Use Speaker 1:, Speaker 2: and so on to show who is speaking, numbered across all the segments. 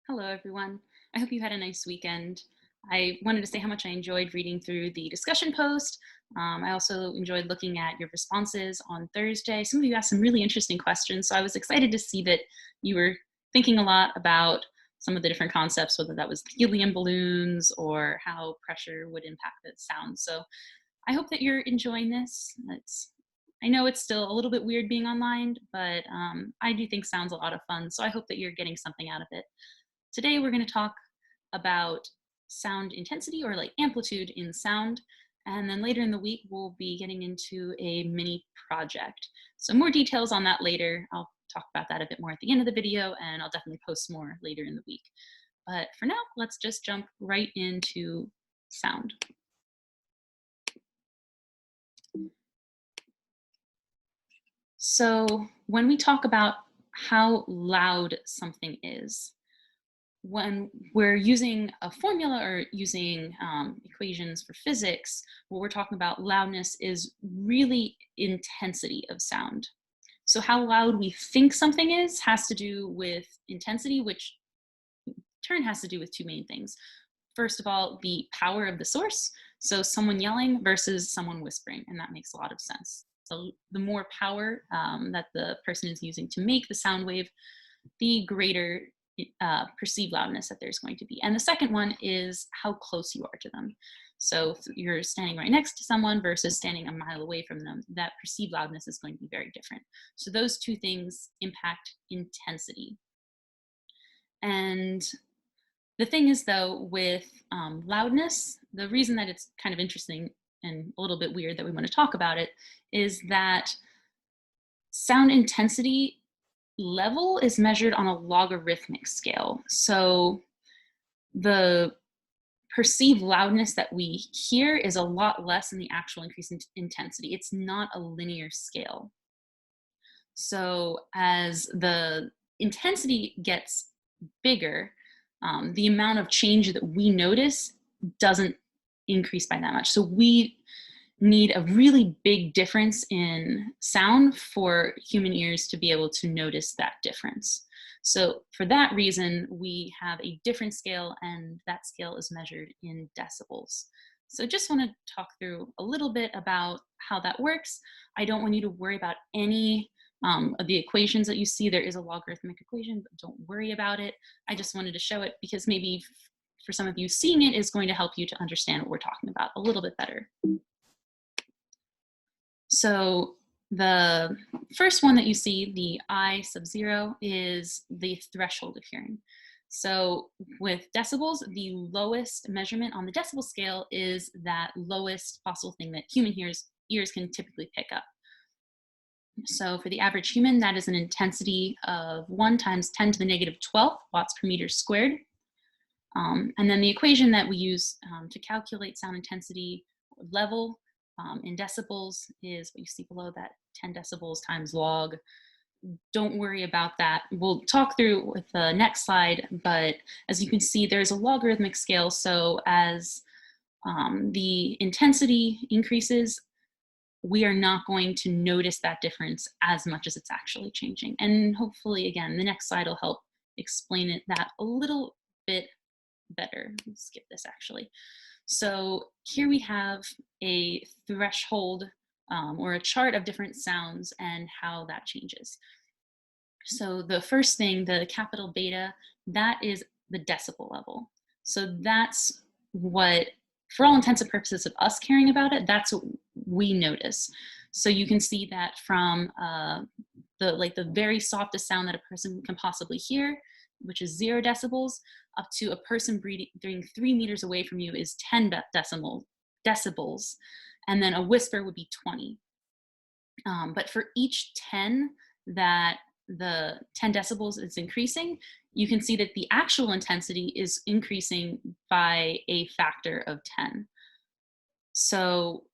Speaker 1: Hello, everyone. I hope you had a nice weekend. I wanted to say how much I enjoyed reading through the discussion post. I also enjoyed looking at your responses on Thursday. Some of you asked some really interesting questions, so I was excited to see that you were thinking a lot about some of the different concepts, whether that was helium balloons or how pressure would impact the sound. So I hope that you're enjoying this. I know it's still a little bit weird being online, but I do think sound's a lot of fun, so I hope that you're getting something out of it. Today, we're going to talk about sound intensity or like amplitude in sound. And then later in the week, we'll be getting into a mini project. So more details on that later. I'll talk about that a bit more at the end of the video, and I'll definitely post more later in the week. But for now, let's just jump right into sound. So when we talk about how loud something is, when we're using a formula or using equations for physics, what we're talking about loudness is really intensity of sound. So how loud we think something is has to do with intensity, which in turn has to do with two main things. First of all, the power of the source. So someone yelling versus someone whispering, and that makes a lot of sense. So the more power that the person is using to make the sound wave, the greater perceived loudness that there's going to be. And the second one is how close you are to them. So if you're standing right next to someone versus standing a mile away from them, that perceived loudness is going to be very different. So those two things impact intensity. And the thing is, though, with loudness, the reason that it's kind of interesting and a little bit weird that we want to talk about it is that sound intensity level is measured on a logarithmic scale. So the perceived loudness that we hear is a lot less than the actual increase in intensity. It's not a linear scale. So as the intensity gets bigger, the amount of change that we notice doesn't increase by that much. So we need a really big difference in sound for human ears to be able to notice that difference. So for that reason, we have a different scale, and that scale is measured in decibels. So just want to talk through a little bit about how that works. I don't want you to worry about any of the equations that you see. There is a logarithmic equation, but don't worry about it. I just wanted to show it because maybe for some of you, seeing it is going to help you to understand what we're talking about a little bit better. So the first one that you see, the I sub 0, is the threshold of hearing. So with decibels, the lowest measurement on the decibel scale is that lowest possible thing that human ears can typically pick up. So for the average human, that is an intensity of 1 times 10 to the negative 12 watts per meter squared. And then the equation that we use to calculate sound intensity level in decibels is what you see below that, 10 decibels times log. Don't worry about that. We'll talk through with the next slide, but as you can see, there's a logarithmic scale. So as the intensity increases, we are not going to notice that difference as much as it's actually changing. And hopefully, again, the next slide will help explain that a little bit better. Let's skip this actually. So here we have a threshold or a chart of different sounds and how that changes. So the first thing, the capital beta, that is the decibel level. So that's what, for all intents and purposes of us caring about it, that's what we notice. So you can see that from the very softest sound that a person can possibly hear, which is 0 decibels, up to a person breathing 3 meters away from you is 10 decibels, and then a whisper would be 20. But for each 10 that the 10 decibels is increasing, you can see that the actual intensity is increasing by a factor of 10. So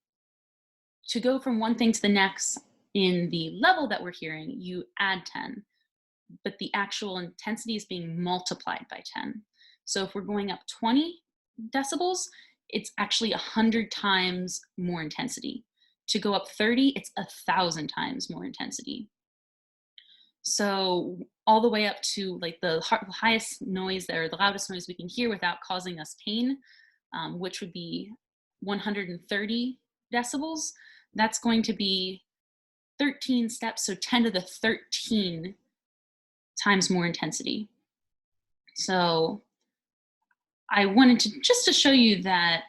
Speaker 1: to go from one thing to the next in the level that we're hearing, you add 10, but the actual intensity is being multiplied by 10. So if we're going up 20 decibels, it's actually 100 times more intensity. To go up 30, it's 1,000 times more intensity. So all the way up to like the highest noise or the loudest noise we can hear without causing us pain, which would be 130 decibels. That's going to be 13 steps, so 10 to the 13 times more intensity. So I wanted to just to show you that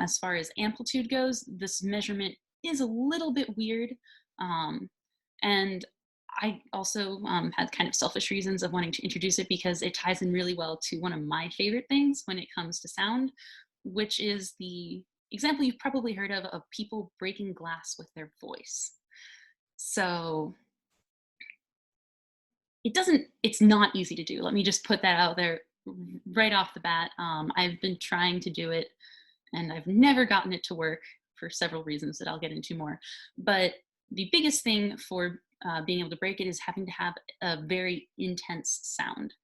Speaker 1: as far as amplitude goes, this measurement is a little bit weird. Um, and I also had kind of selfish reasons of wanting to introduce it because it ties in really well to one of my favorite things when it comes to sound, which is the example you've probably heard of people breaking glass with their voice. So it's not easy to do. Let me just put that out there right off the bat. I've been trying to do it and I've never gotten it to work for several reasons that I'll get into more. But the biggest thing for being able to break it is having to have a very intense sound.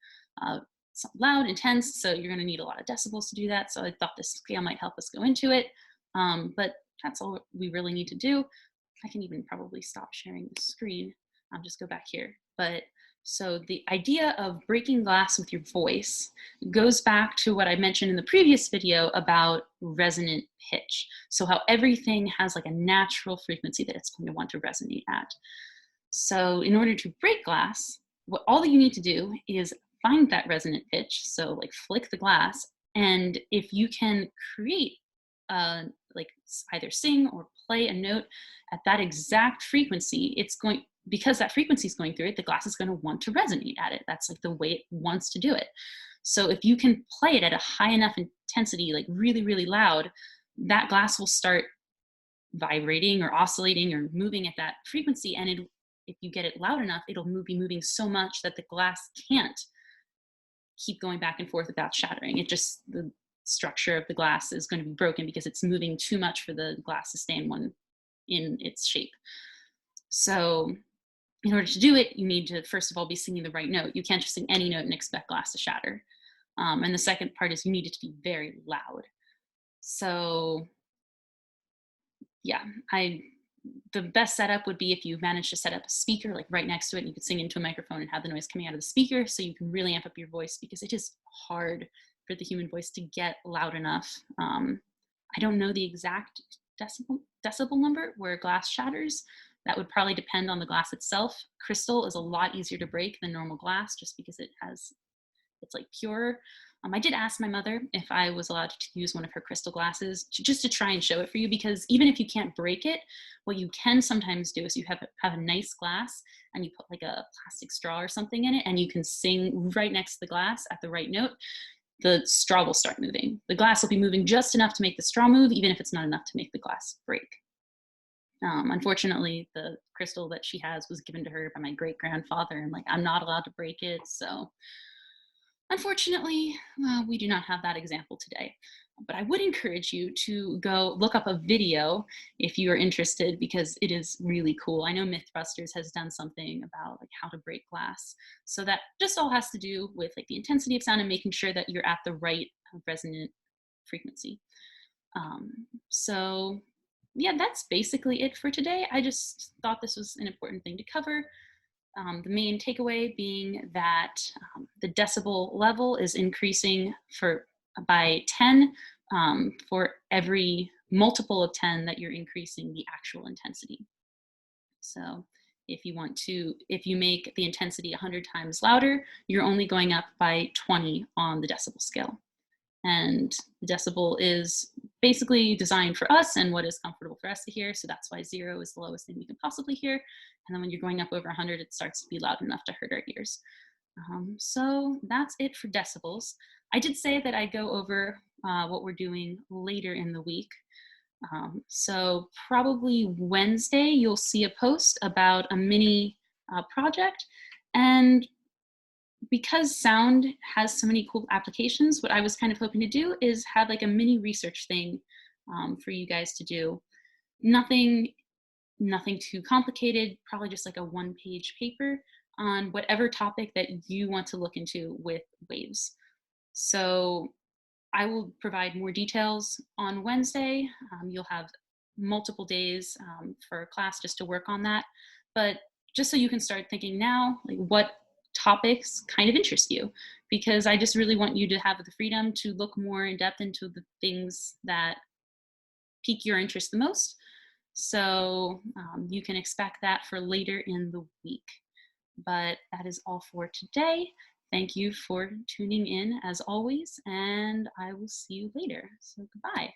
Speaker 1: It's loud, intense, so you're going to need a lot of decibels to do that. So I thought this scale might help us go into it. But that's all we really need to do. I can even probably stop sharing the screen. I'll just go back here. But so the idea of breaking glass with your voice goes back to what I mentioned in the previous video about resonant pitch. So how everything has like a natural frequency that it's going to want to resonate at. So in order to break glass, all that you need to do is find that resonant pitch. So like flick the glass. And if you can create like either sing or play a note at that exact frequency, it's going, because that frequency is going through it, the glass is going to want to resonate at it. That's like the way it wants to do it. So if you can play it at a high enough intensity, like really, really loud, that glass will start vibrating or oscillating or moving at that frequency. And if you get it loud enough, it'll be moving so much that the glass can't keep going back and forth without shattering. It just, the structure of the glass is going to be broken because it's moving too much for the glass to stay in its shape. So in order to do it, you need to, first of all, be singing the right note. You can't just sing any note and expect glass to shatter. And the second part is you need it to be very loud. So yeah, the best setup would be if you manage to set up a speaker like right next to it and you could sing into a microphone and have the noise coming out of the speaker so you can really amp up your voice, because it is hard for the human voice to get loud enough. I don't know the exact decibel number where glass shatters. That would probably depend on the glass itself. Crystal is a lot easier to break than normal glass just because it's like pure. I did ask my mother if I was allowed to use one of her crystal glasses just to try and show it for you, because even if you can't break it, what you can sometimes do is you have a nice glass and you put like a plastic straw or something in it and you can sing right next to the glass at the right note. The straw will start moving. The glass will be moving just enough to make the straw move, even if it's not enough to make the glass break. Unfortunately, the crystal that she has was given to her by my great grandfather, and like I'm not allowed to break it. So unfortunately, we do not have that example today. But I would encourage you to go look up a video if you are interested, because it is really cool. I know Mythbusters has done something about like how to break glass. So that just all has to do with like the intensity of sound and making sure that you're at the right resonant frequency. So yeah, that's basically it for today. I just thought this was an important thing to cover. The main takeaway being that the decibel level is increasing by 10 for every multiple of 10 that you're increasing the actual intensity. So if you make the intensity 100 times louder, you're only going up by 20 on the decibel scale. And the decibel is basically designed for us and what is comfortable for us to hear. So that's why 0 is the lowest thing we can possibly hear. And then when you're going up over 100, it starts to be loud enough to hurt our ears. So that's it for decibels. I did say that I'd go over what we're doing later in the week. So probably Wednesday, you'll see a post about a mini project. And because sound has so many cool applications, what I was kind of hoping to do is have like a mini research thing for you guys to do. Nothing too complicated, probably just like a one-page paper on whatever topic that you want to look into with waves. So I will provide more details on Wednesday. You'll have multiple days for class just to work on that. But just so you can start thinking now, like what topics kind of interest you, because I just really want you to have the freedom to look more in depth into the things that pique your interest the most. So you can expect that for later in the week. But that is all for today. Thank you for tuning in as always, and I will see you later. So goodbye.